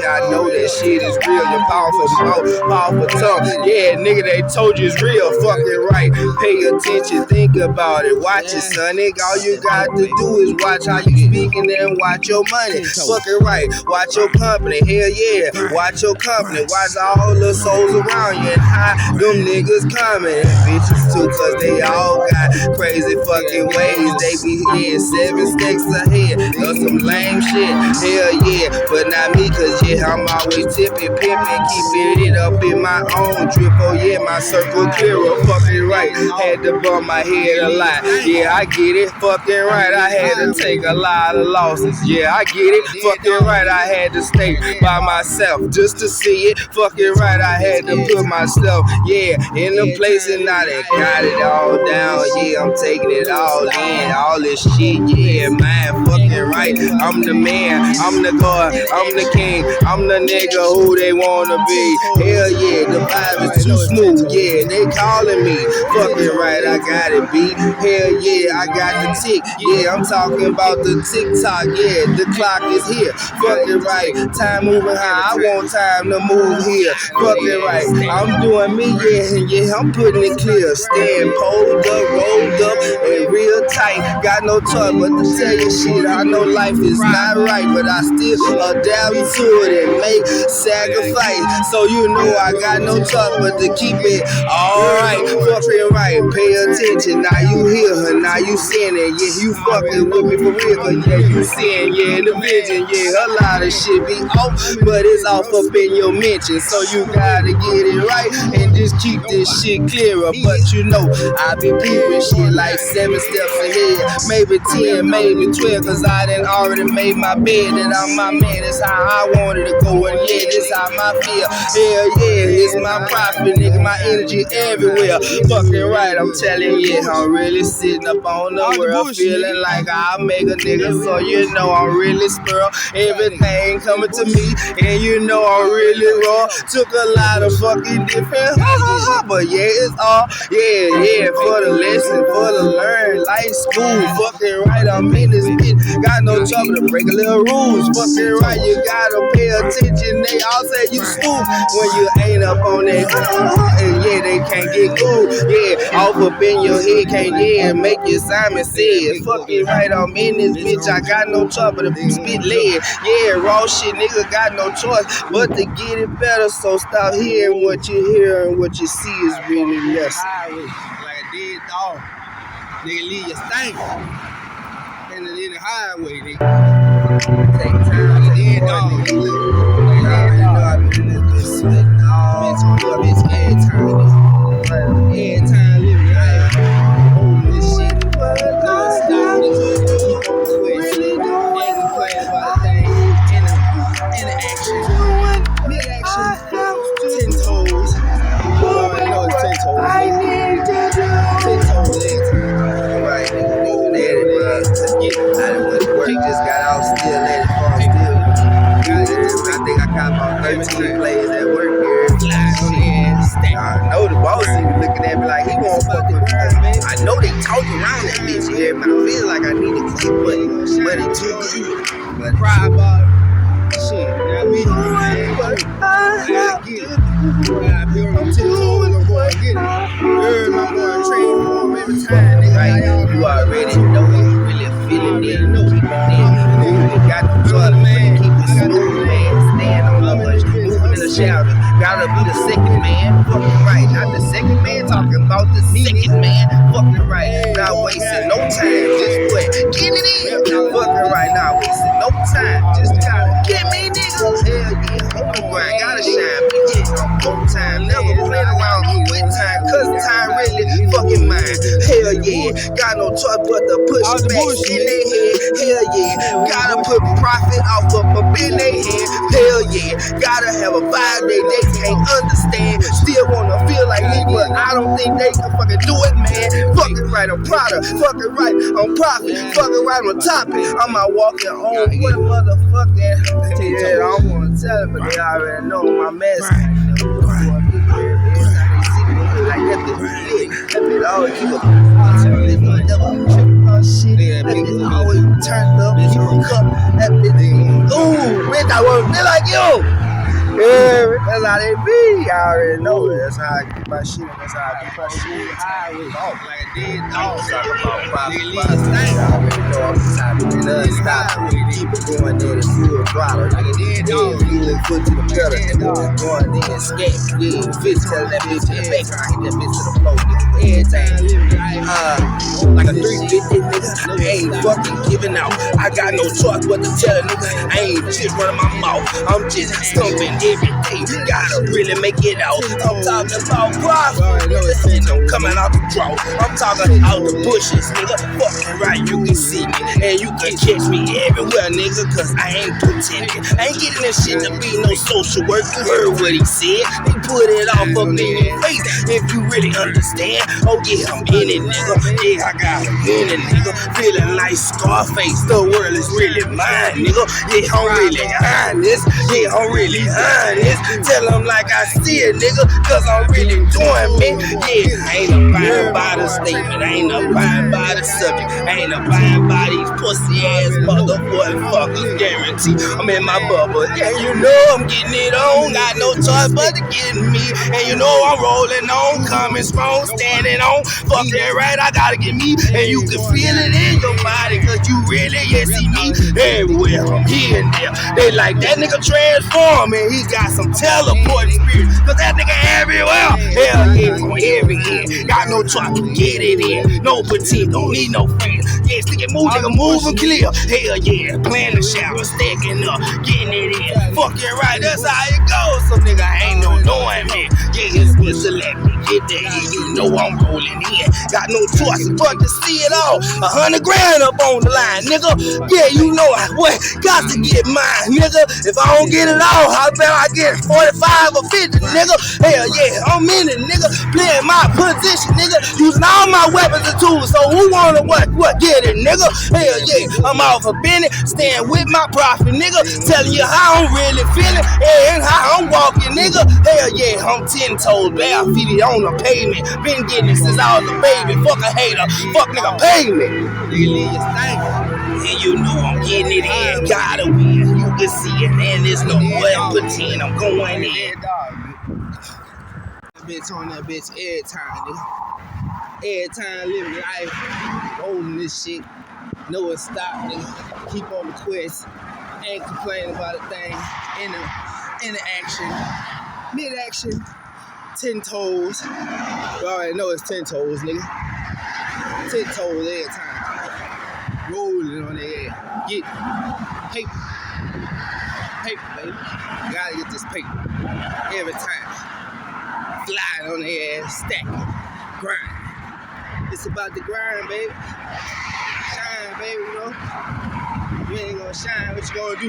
I know that shit is real. Your powerful mouth, powerful tongue. Yeah, nigga, they told you it's real. Fucking right. Pay attention, think about it. Watch it, son. Nigga, all you got to do is watch how you speaking and watch your money. Fucking right. Watch your company. Hell yeah. Watch your company. Watch all the souls around you and how them niggas coming. Bitches too, cause they all got crazy fucking ways. They be here 7 steps ahead of some lame shit. Hell yeah, but not me, cause yeah, I'm always tipping, pimping, keeping it up in my own drip. Oh yeah, my circle clearer, fucking right. Had to bump my head a lot. Yeah, I get it, fucking right. I had to take a lot of losses. Yeah, I get it, fucking right. I had to stay by myself just to see it. Fucking right, I had to put myself, yeah, in the place and now they got it all down. Yeah, I'm taking it all in, all this shit. Yeah, man, fucking right. I'm the man, I'm the god, I'm the king, I'm the nigga who they wanna be. Hell yeah, the vibe is too smooth. Yeah, they calling me. Fucking right, I got it, B. Hell yeah, I got the tick. Yeah, I'm talking about the TikTok. Yeah, the clock is here. Fucking right, time moving high. I want time to move here. Fucking right, I'm doing me. Yeah, I'm putting it clear. Staying pulled up, rolled up, and real tight. Got no choice but to tell you shit. I know life is not right, but I still adapt to it and make sacrifice. So you know I got no choice but to keep it alright. Fucking right, pay attention. Now you hear her, now you seeing it. Yeah, you fucking with me for real. Cause yeah, you seeing, yeah, the vision. Yeah, a lot of shit be off, but it's off up in your mention. So you gotta get it right and just keep this shit clearer. But you know, I be peeping shit like 7 steps ahead, maybe 10, maybe 12. Cause I done already made my bed that I'm my man. That's how I wanted to go, and yeah, this how I feel. Hell yeah, it's my profit, nigga, my energy everywhere. Fucking right, I'm telling you, I'm really sitting up on the world, feeling like I'll make a nigga. So you know I'm really spurl, everything coming to me, and you know I'm really raw. Took a lot of fucking different but yeah, it's all yeah for the lesson, for the learn, like school. Fucking right, I'm in this bitch, got no trouble to break a little rules. Fucking right, you gotta pay attention. They all say you stupid when you ain't up on that. And yeah, they can't get cool. Yeah, off up in your head, can't make you Simon said. Fucking right, I'm in this bitch, I got no trouble to spit lead. Yeah, raw shit, nigga, got no choice but to get it better. So stop hearing what you hear and what you see is really less. Like I did, dog. Nigga, leave your stank. And in the highway, nigga. Take time to end, dog. I've been in this sweat, dog. Bitch, every time living life. Holding this shit. Don't stop, nigga. Keep on sweating. Ain't complaining about a thing. In the action. Mid-action. 10 toes. You already know it's 10 toes. I need to do 10 toes every time. Right, nigga, let it, bro. Let's get it. I done went to work, just got out, still let it fall, still. I think I caught about 13 plays at work here. I know the boss even looking at me like he won't fuck with me. I know they talk around that bitch here, man. I feel like I need to quit, but it's too good. But cry about it. Shit, now we I get it. I feel on 10 toes, I'm going to get it. Heard my boy train for him every time, nigga. You already know it. Really feeling it. You got no choice, man. Keep it smooth, man. Stand on the much, moving in the shower. Gotta be the second man. Fucking right. Not the second man, talking about the second man. Fucking right. Not wasting no time. Just what? Get it in. Fucking right. Not wasting no time. Just gotta get me, nigga. Hell yeah. On the grind. Gotta shine. Be getting on time. Never playing around with time. Cause time really fucking mine. Hell yeah. Got no choice but to push back in their head. Hell yeah. Gotta put profit off up in their head. Hell yeah. Gotta have a vibe they can't understand. Still wanna feel like me, but I don't think they can fucking do it, man. Fucking right, I'm proud. Fucking right, I'm profit. Fucking right, I'm topic. I'm out walking on what a motherfucker. Yeah, I don't wanna tell them, but they already know my mess. Like that bitch lit. That bitch always keep up. my shit. That bitch always turned up. Keep a cup. That bitch. Ooh, bitch, I wanna be like you. Yeah, that's how they be. I already know it. That's how I get my shit. That's how I get my shit. Like a dead dog. Talk about profit. Nigga, I already know I'm the type of nigga stop. Keep it going in full throttle. Yeah, full foot to the pedal. Nigga. Going in scat. Yeah, fist tell that bitch to the back. I hit that bitch to the floor. Nigga. Everything. Like a 350 nigga. I ain't fucking giving out. I got no choice but to tell a nigga. I ain't just running my mouth. I'm just stumping every day. Gotta really make it out. I'm talking about profit. I'm coming out the draw. I'm talking out the bushes, nigga. Fucking right, you can see me. And you can catch me everywhere, nigga. Cause I ain't pretending. I ain't getting this shit to be no social work. You heard what he said. They put it off up in your face. If you really understand. Oh yeah, I'm in it, nigga. Yeah, I got a minute, nigga. Feeling like Scarface. The world is really mine, nigga. Yeah, I'm really honest. Yeah, I'm really honest. Tell them like I see it, nigga. Cause I'm really doing me. Yeah, I ain't abiding by the statement. I ain't abiding by the subject. I ain't abiding by these pussy ass motherfuckers. Guarantee I'm in my bubble. Yeah, you know I'm getting it on. Got no choice but to get me. And you know I'm rolling on. Coming strong, standing on. Fucking right, I gotta get me. And you can feel it in your body. Cause you really, yeah, see me everywhere. I'm here and there. They like that nigga transforming. He got some teleporting spirits. Cause that nigga everywhere. Hell yeah, from every end. Got no choice to get it in. No pretend, don't need no friends. Yeah, stick it, move, nigga, move and clear. Hell yeah, playing the shower, stacking up, getting it in. Fucking right, that's how it goes. So nigga ain't no knowing me. Yeah, it's Mrletmegetthat. Yeah, you know I'm rolling in. Got no choice but to see it all. 100 grand up on the line, nigga. Yeah, you know what? Got to get mine, nigga. If I don't get it all, I bet I get 45 or 50, nigga. Hell yeah, I'm in it, nigga. Playing my position, nigga. Using all my weapons and tools. So who wanna what? Get it, nigga. Hell yeah, I'm off a Bennett, staying with my profit, nigga. Telling you how I'm really feeling and how I'm walking, nigga. Hell yeah, I'm 10 toes, barefooted on the pavement. Been getting it since I was a baby. Fuck a hater, fuck nigga, pay me. And you know I'm getting it in. Gotta win, you can see it, and there's no way pretend I'm going in. That bitch on that bitch every time, nigga. Every time living life, holding this shit. Know it stop, nigga. Keep on the quest. Ain't complaining about a thing. In the action. Mid-action. 10 toes. You already know it's 10 toes, nigga. 10 toes every time. Rolling on their ass. Get paper. Paper, baby. You gotta get this paper. Every time. Flying on their ass. Stack it. Grind. It's about the grind, baby. Shine, baby, you know. You ain't gonna shine, what you gonna do?